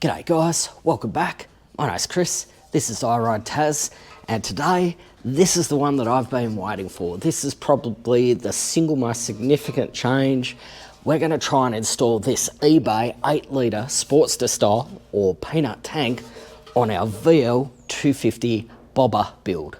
G'day guys, welcome back. My name's Chris, this is I Ride Taz, and today, this is the one that I've been waiting for. This is probably the single most significant change. We're going to try and install this eBay 8 litre Sportster style or peanut tank on our VL250 bobber build.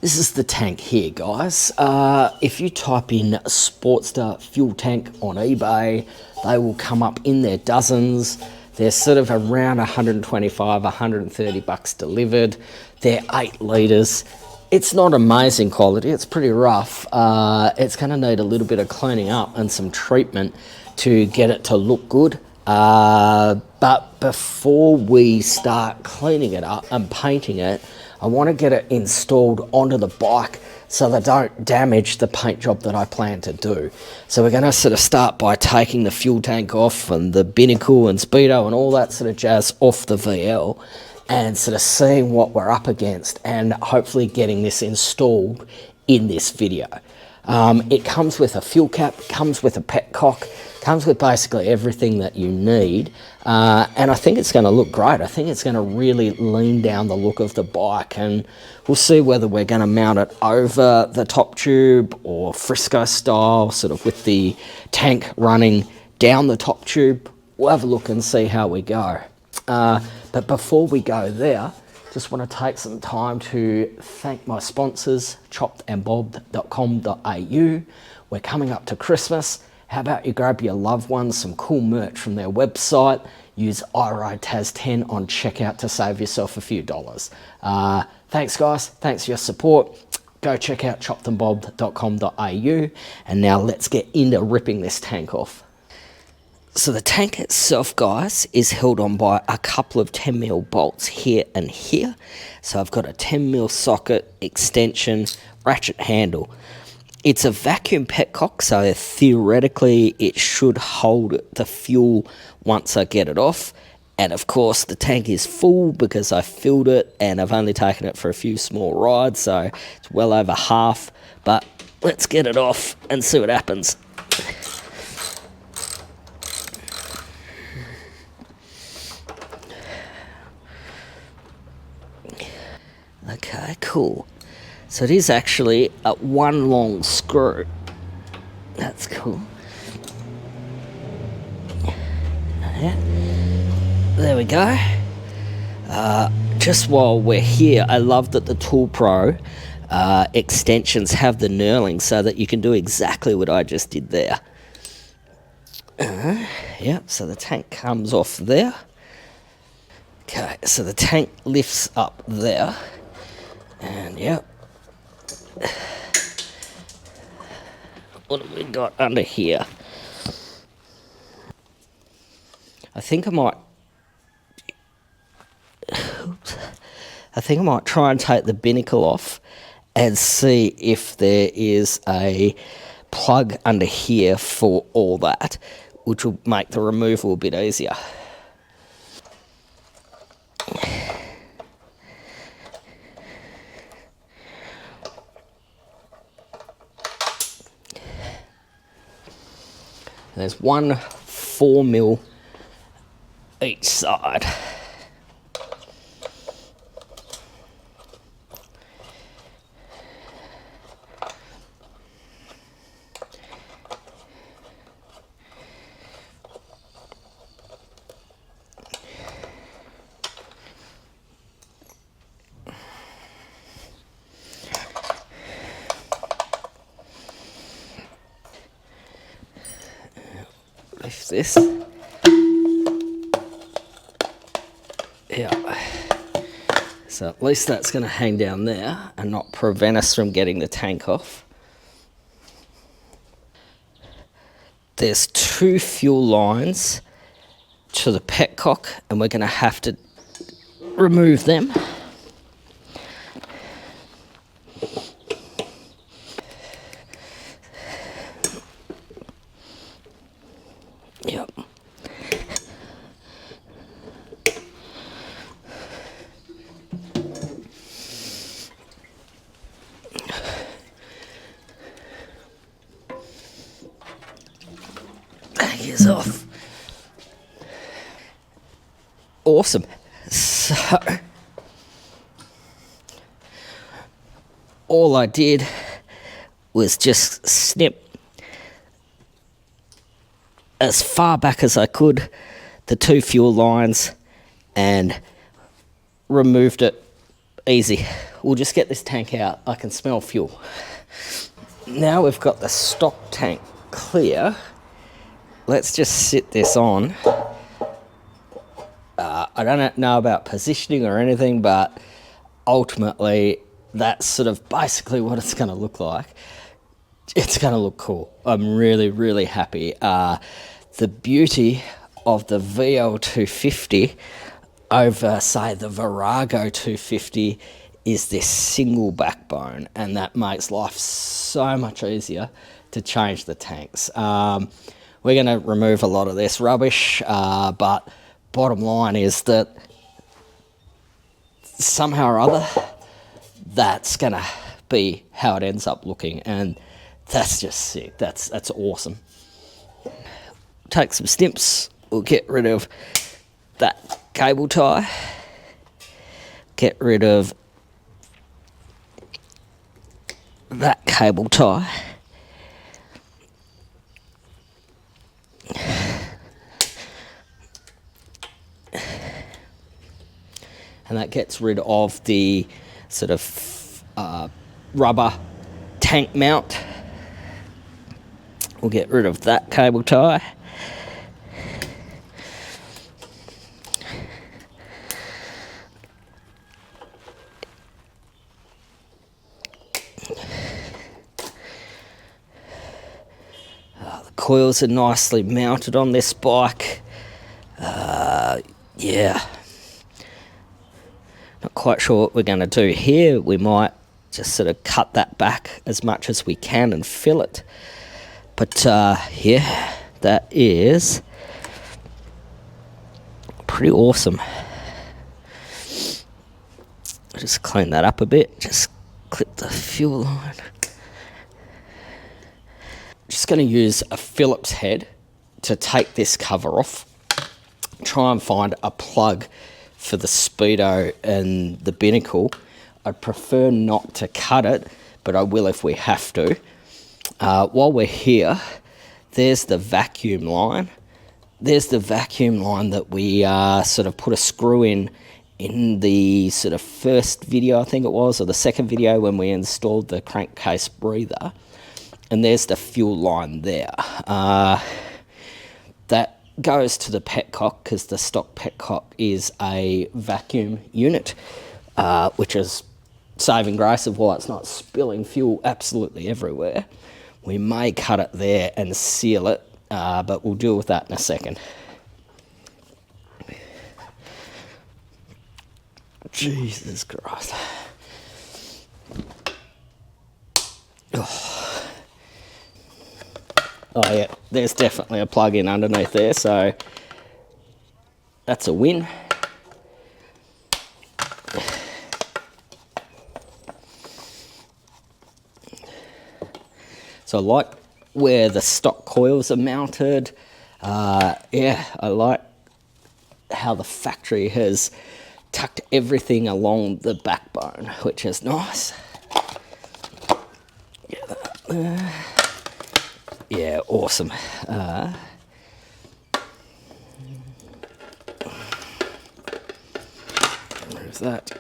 This is the tank here, guys. If you type in Sportster fuel tank on eBay, they will come up in their dozens. They're sort of around 125, 130 bucks delivered. They're 8 litres. It's not amazing quality, it's pretty rough. It's gonna need a little bit of cleaning up and some treatment to get it to look good. But before we start cleaning it up and painting it, I want to get it installed onto the bike so they don't damage the paint job that I plan to do. So we're going to sort of start by taking the fuel tank off and the binnacle and speedo and all that sort of jazz off the VL and sort of seeing what we're up against and hopefully getting this installed in this video. It comes with a fuel cap, comes with a petcock, comes with basically everything that you need, and I think it's going to look great. I think it's going to really lean down the look of the bike, and we'll see whether we're going to mount it over the top tube or Frisco style, sort of with the tank running down the top tube. We'll have a look and see how we go. But before we go there, just want to take some time to thank my sponsors, choppedandbobbed.com.au. We're coming up to Christmas. How about you grab your loved ones some cool merch from their website? Use iRideTaz10 on checkout to save yourself a few dollars. Thanks guys, thanks for your support. Go check out choppedandbobbed.com.au, and now let's get into ripping this tank off. So the tank itself, guys, is held on by a couple of 10mm bolts here and here. So I've got a 10mm socket, extension, ratchet handle. It's a vacuum petcock, so theoretically it should hold the fuel once I get it off. And of course the tank is full because I filled it and I've only taken it for a few small rides, so it's well over half. But let's get it off and see what happens. Okay, cool. So it is actually a one long screw. That's cool. Yeah. There we go. Just while we're here, I love that the Tool Pro extensions have the knurling so that you can do exactly what I just did there. Yeah, so the tank comes off there. Okay, so the tank lifts up there. And yeah, what have we got under here? I think I might try and take the binnacle off and see if there is a plug under here for all that, which will make the removal a bit easier. There's one 4mm each side. Lift this. Yeah. So at least that's going to hang down there and not prevent us from getting the tank off. There's 2 fuel lines to the petcock, and we're going to have to remove them. Yep. these off. Awesome. So all I did was just snip as far back as I could the 2 fuel lines and removed it. Easy. We'll just get this tank out. I can smell fuel. Now we've got the stock tank clear. Let's just sit this on. I don't know about positioning or anything, but ultimately that's sort of basically what it's going to look like. It's going to look cool. I'm really, really happy. The beauty of the VL250 over, say, the Virago 250 is this single backbone, and that makes life so much easier to change the tanks. We're going to remove a lot of this rubbish, but bottom line is that somehow or other, that's going to be how it ends up looking, and that's just sick. That's awesome. Take some snips. We'll get rid of that cable tie. Get rid of that cable tie. And that gets rid of the sort of rubber tank mount. We'll get rid of that cable tie. The coils are nicely mounted on this bike. Yeah. Not quite sure what we're going to do here. We might just sort of cut that back as much as we can and fill it. But yeah, that is pretty awesome. Just clean that up a bit. Just clip the fuel line. Just going to use a Phillips head to take this cover off. Try and find a plug for the speedo and the binnacle. I'd prefer not to cut it, but I will if we have to. While we're here, there's the vacuum line. There's the vacuum line that we sort of put a screw in the sort of first video, I think it was, or the second video when we installed the crankcase breather. And there's the fuel line there. That goes to the petcock because the stock petcock is a vacuum unit, which is saving grace of why it's not spilling fuel absolutely everywhere. We may cut it there and seal it, but we'll deal with that in a second. Jesus Christ. Oh yeah, there's definitely a plug in underneath there, so that's a win. So I like where the stock coils are mounted. Yeah, I like how the factory has tucked everything along the backbone, which is nice. Get that there. Yeah, awesome. There's that.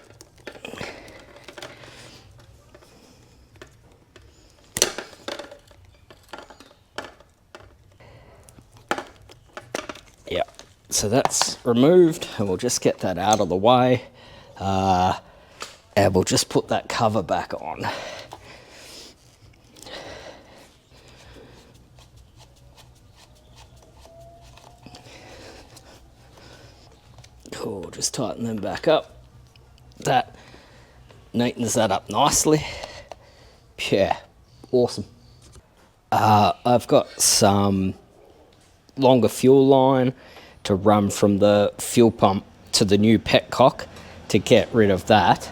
Yeah, so that's removed, and we'll just get that out of the way, and we'll just put that cover back on. Cool, just tighten them back up. That neatens that up nicely. Yeah, awesome. I've got some longer fuel line to run from the fuel pump to the new petcock to get rid of that.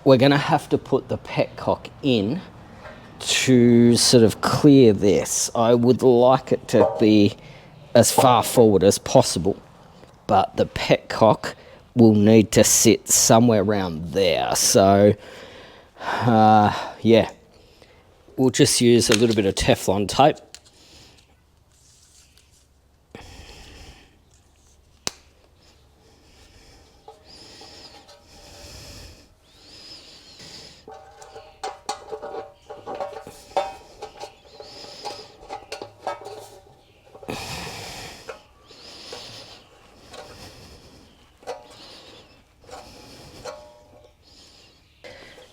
We're going to have to put the petcock in to sort of clear this, I would like it to be as far forward as possible, but the petcock will need to sit somewhere around there. So yeah, we'll just use a little bit of Teflon tape.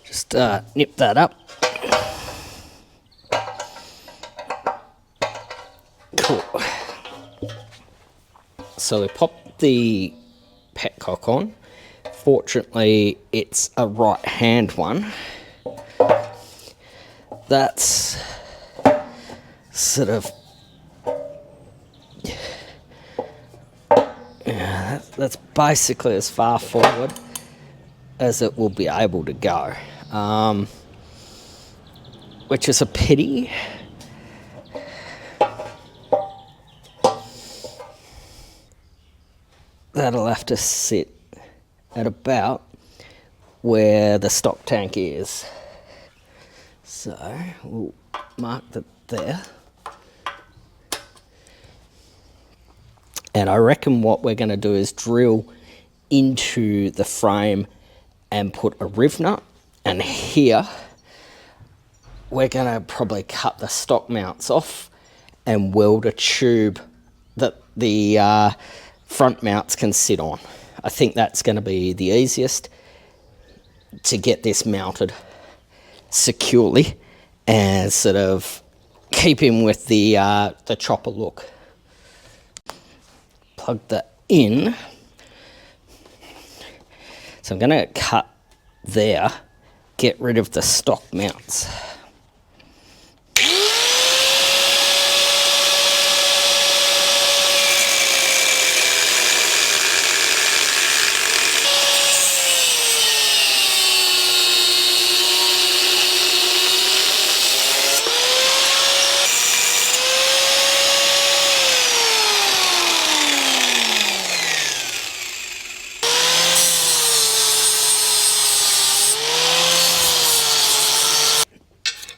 Just nip that up. Cool. So we pop the petcock on. Fortunately, it's a right-hand one. That's sort of, yeah, that's basically as far forward as it will be able to go, which is a pity. That'll have to sit at about where the stock tank is. So we'll mark that there. And I reckon what we're going to do is drill into the frame and put a rivnut. And here we're going to probably cut the stock mounts off and weld a tube that the front mounts can sit on. I think that's going to be the easiest to get this mounted securely and sort of keep him with the chopper look. Plug that in. So I'm going to cut there, get rid of the stock mounts.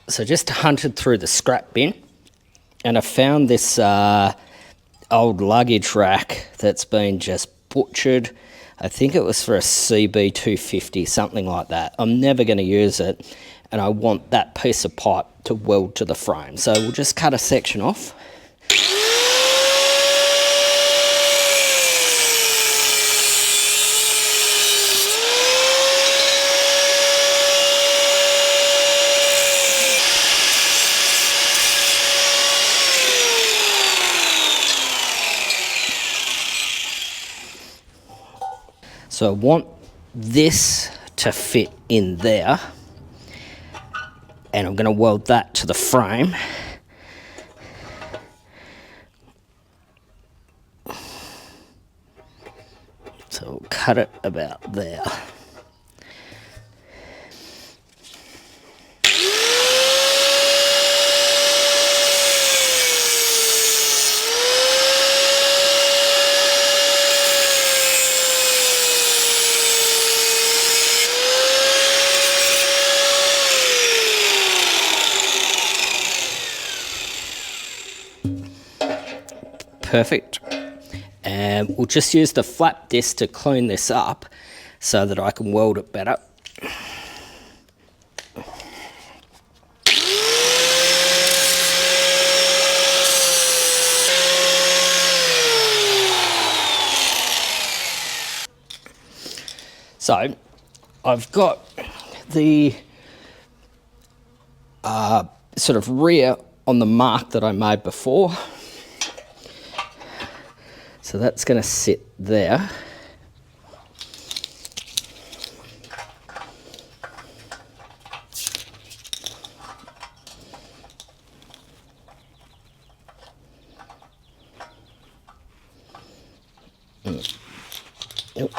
So just hunted through the scrap bin and I found this old luggage rack that's been just butchered. I think it was for a CB250, something like that. I'm never going to use it and I want that piece of pipe to weld to the frame. So we'll just cut a section off. So I want this to fit in there and I'm going to weld that to the frame. So we'll cut it about there. Perfect. And we'll just use the flap disc to clean this up so that I can weld it better. So I've got the sort of rear on the mark that I made before. So that's going to sit there. Yep.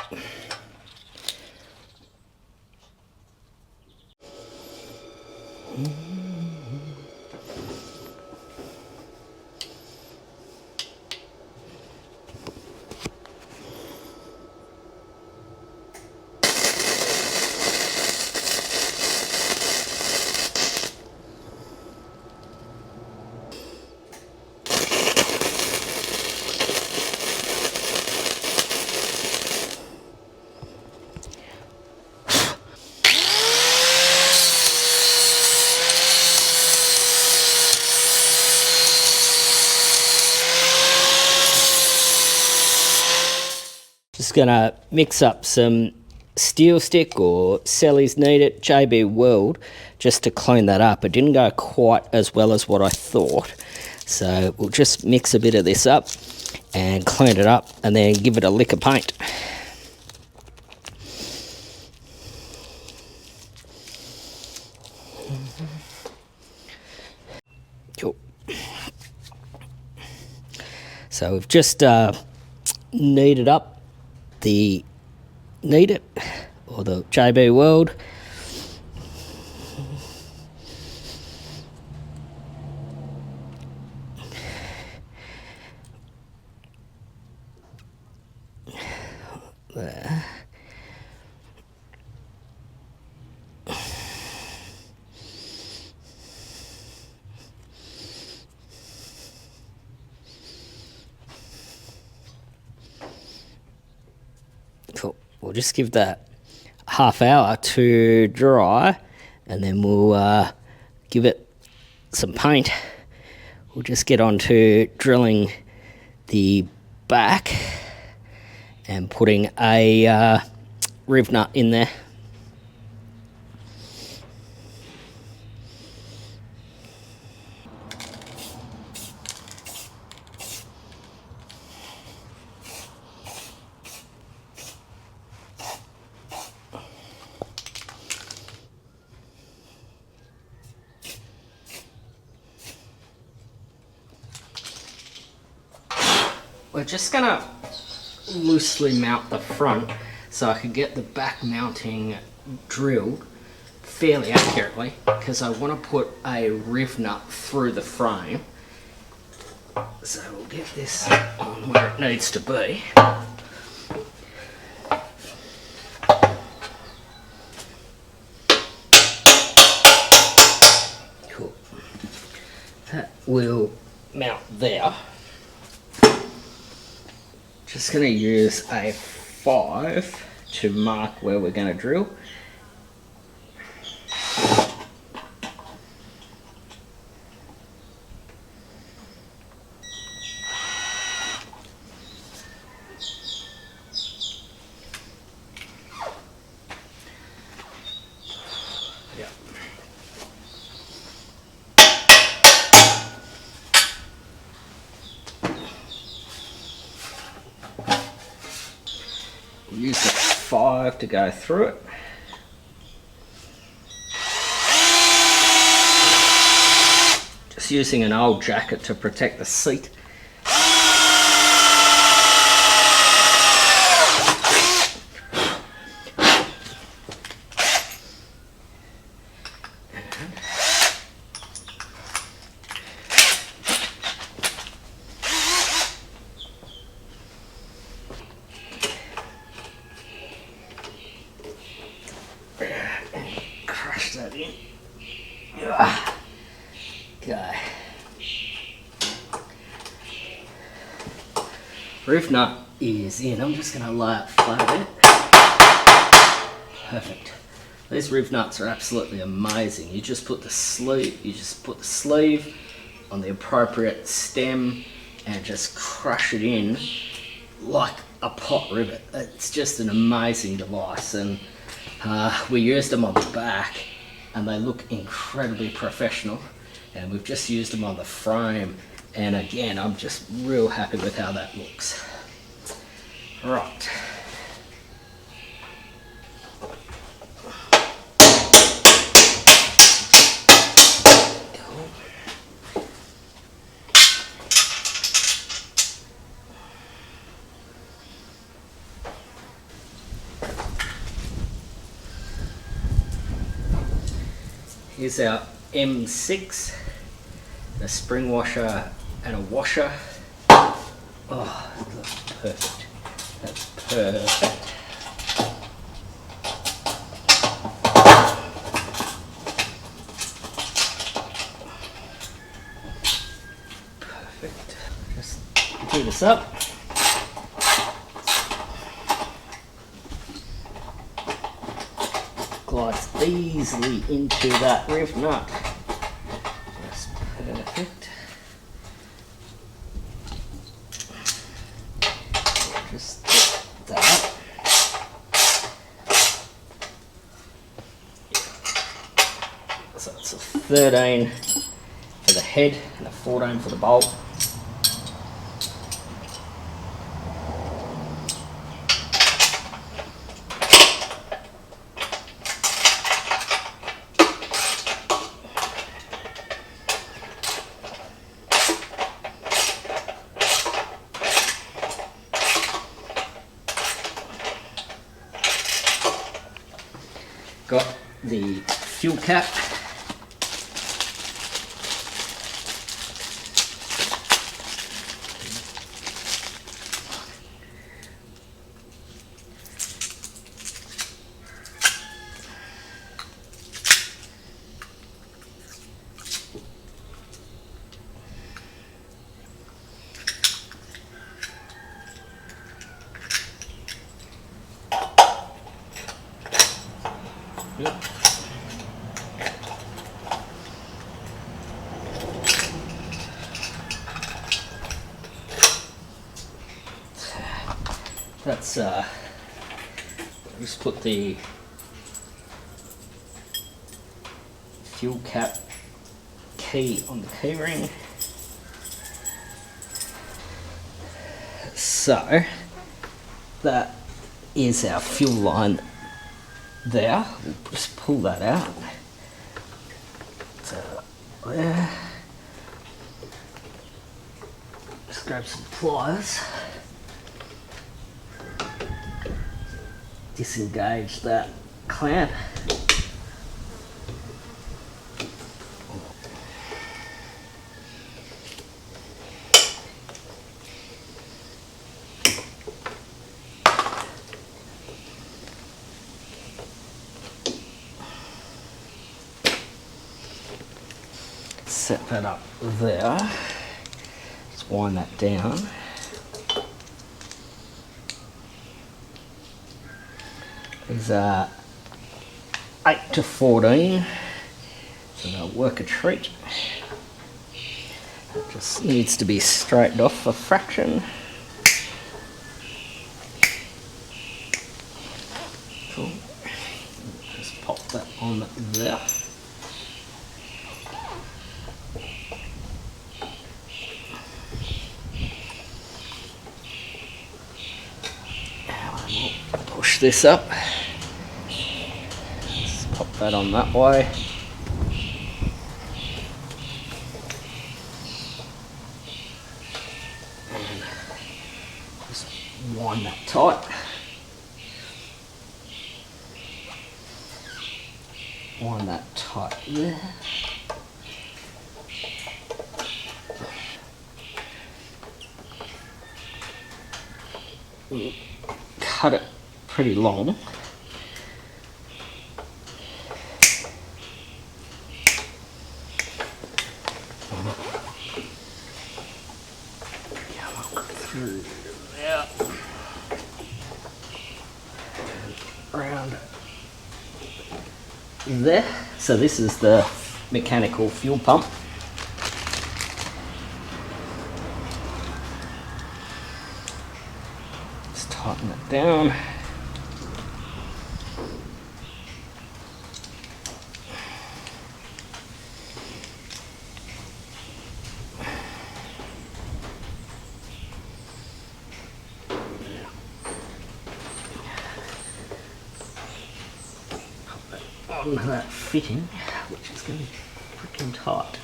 just going to mix up some steel stick, or Sellies need it, JB Weld, just to clean that up. It didn't go quite as well as what I thought. So we'll just mix a bit of this up and clean it up and then give it a lick of paint. Cool. So we've just kneaded up the or the JB Weld. There. Cool. We'll just give that half hour to dry, and then we'll give it some paint. We'll just get on to drilling the back and putting a rivnut in there. We're just gonna loosely mount the front so I can get the back mounting drilled fairly accurately, because I want to put a rivnut through the frame. So we'll get this on where it needs to be. Cool. That will mount there. Just going to use a 5 to mark where we're going to drill. Yeah. Use the 5 to go through it. Just using an old jacket to protect the seat. Crush that in. Okay. Roof nut is in. I'm just going to lay it flat a bit. Perfect. These roof nuts are absolutely amazing. You just put the sleeve on the appropriate stem and just crush it in like a pot rivet. It's just an amazing device, and we used them on the back and they look incredibly professional, and we've just used them on the frame, and again I'm just real happy with how that looks. Right. Here's our M6, a spring washer and a washer. Oh, that looks perfect. That's perfect. Perfect. Just do this up. Glides easily into that riv nut. Just perfect. Just that. a 13 for the head and a 14 for the bolt. Got the fuel cap. Yep. That's just put the fuel cap key on the key ring. So that is our fuel line there. We'll just pull that out. So there. Just grab some pliers. Disengage that clamp. Set that up there. Let's wind that down. These are 8 to 14, so they'll work a treat. It just needs to be straightened off a fraction. Cool. Just pop that on there. Push this up. Let's pop that on that way. And just wind that tight. Wind that tight there. Cut it pretty long. Through there. Around there. So this is the mechanical fuel pump. Let's tighten it down. On that fitting, which is going to be freaking tight.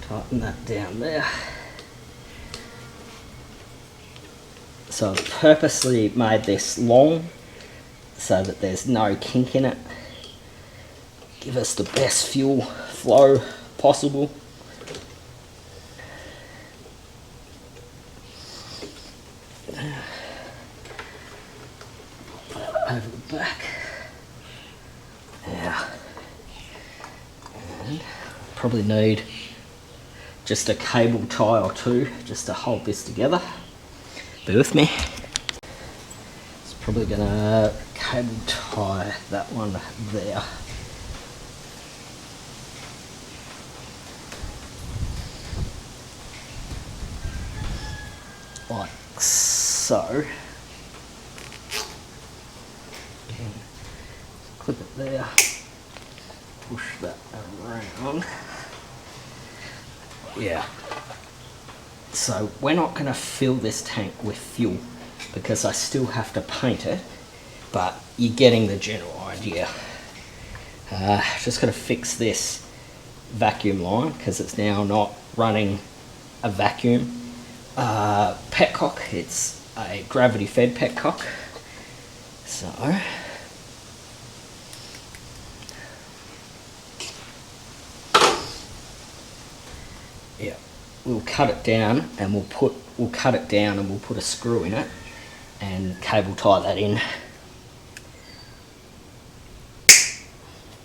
Tighten that down there. So I've purposely made this long so that there's no kink in it. Give us the best fuel flow possible. Over the back. Yeah. And probably need just a cable tie or two just to hold this together. Bear with me. It's probably gonna cable tie that one there. like so. Clip it there, push that around. Yeah. So we're not going to fill this tank with fuel because I still have to paint it, but you're getting the general idea. Just got to fix this vacuum line because it's now not running a vacuum petcock. It's a gravity fed petcock. So yeah, we'll cut it down and we'll cut it down and we'll put a screw in it and cable tie that in.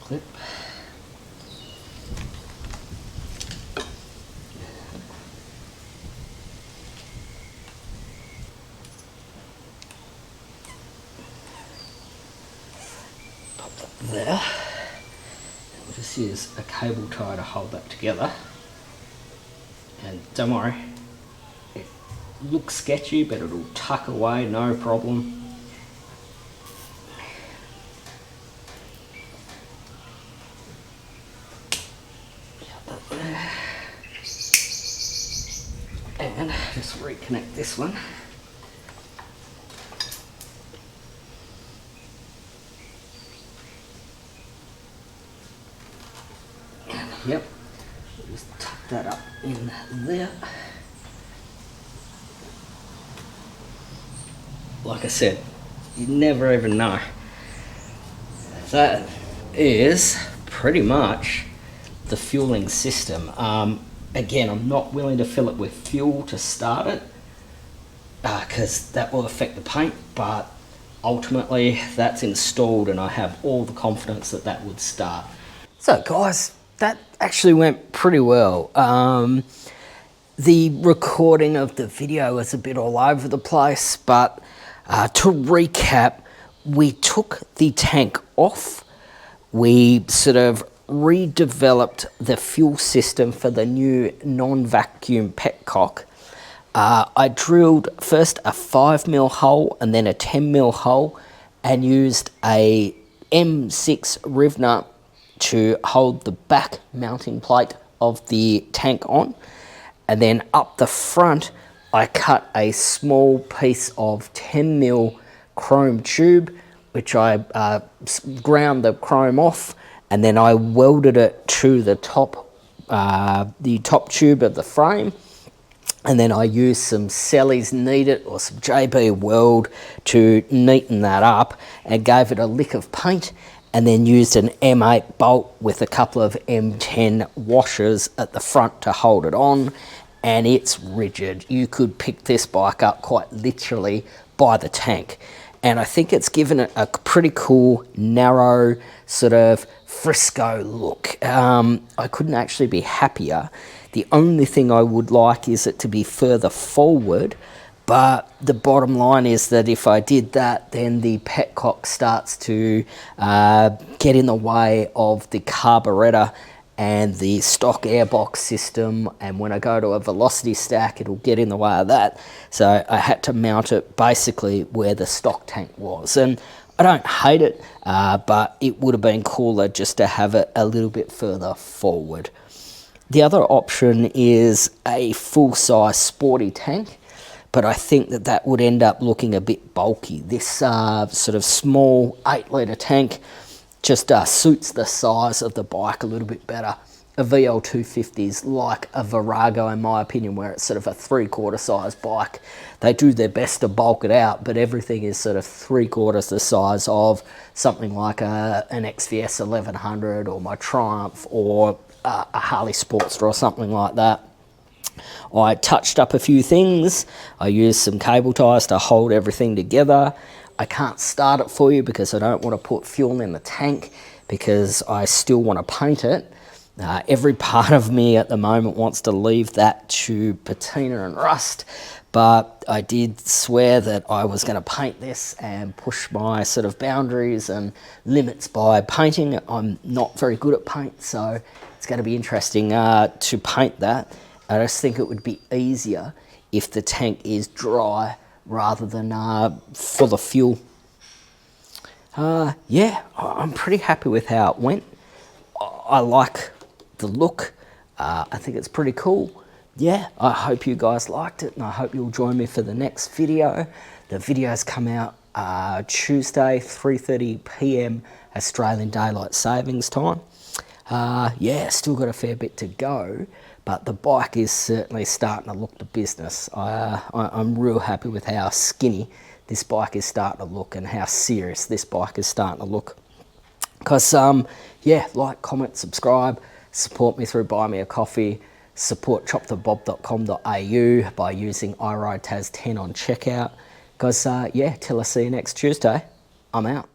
Clip. Pop that there. And we'll just use a cable tie to hold that together. And don't worry, it looks sketchy, but it'll tuck away, no problem. And just reconnect this one. And yep, just tuck that up in there. Like I said, you never even know. That is pretty much the fueling system. Again, I'm not willing to fill it with fuel to start it because that will affect the paint, but ultimately that's installed and I have all the confidence that that would start. So guys, that actually went pretty well. The recording of the video was a bit all over the place, but to recap, we took the tank off. We sort of redeveloped the fuel system for the new non-vacuum petcock. I drilled first a 5mm hole and then a 10mm hole and used a M6 rivnut to hold the back mounting plate of the tank on. And then up the front, I cut a small piece of 10mm chrome tube, which I ground the chrome off, and then I welded it to the top tube of the frame. And then I used some Selleys Knead It or some JB Weld to neaten that up and gave it a lick of paint, and then used an M8 bolt with a couple of M10 washers at the front to hold it on. And it's rigid. You could pick this bike up quite literally by the tank. And I think it's given it a pretty cool, narrow, sort of fresco look. I couldn't actually be happier. The only thing I would like is it to be further forward, but the bottom line is that if I did that, then the petcock starts to get in the way of the carburetor and the stock airbox system, and when I go to a velocity stack, it'll get in the way of that. So I had to mount it basically where the stock tank was. And I don't hate it, but it would have been cooler just to have it a little bit further forward. The other option is a full-size sporty tank, but I think that that would end up looking a bit bulky. This sort of small 8-litre tank just suits the size of the bike a little bit better. A VL250 is like a Virago in my opinion, where it's sort of a 3/4 size bike. They do their best to bulk it out, but everything is sort of 3/4 the size of something like an XVS 1100 or my Triumph or a Harley Sportster or something like that. I touched up a few things. I used some cable ties to hold everything together. I can't start it for you because I don't want to put fuel in the tank because I still want to paint it. Every part of me at the moment wants to leave that to patina and rust, but I did swear that I was going to paint this and push my sort of boundaries and limits by painting. I'm not very good at paint, so it's going to be interesting to paint that. I just think it would be easier if the tank is dry rather than full of fuel. Yeah, I'm pretty happy with how it went. I like the look. I think it's pretty cool. Yeah, I hope you guys liked it, and I hope you'll join me for the next video. The videos come out Tuesday, 3:30 p.m. Australian Daylight Savings Time. Yeah, still got a fair bit to go, but the bike is certainly starting to look the business. I'm real happy with how skinny this bike is starting to look and how serious this bike is starting to look. Because, yeah, like, comment, subscribe, support me through Buy Me a Coffee, support chopthebob.com.au by using iRideTaz10 on checkout. Because, yeah, till I see you next Tuesday, I'm out.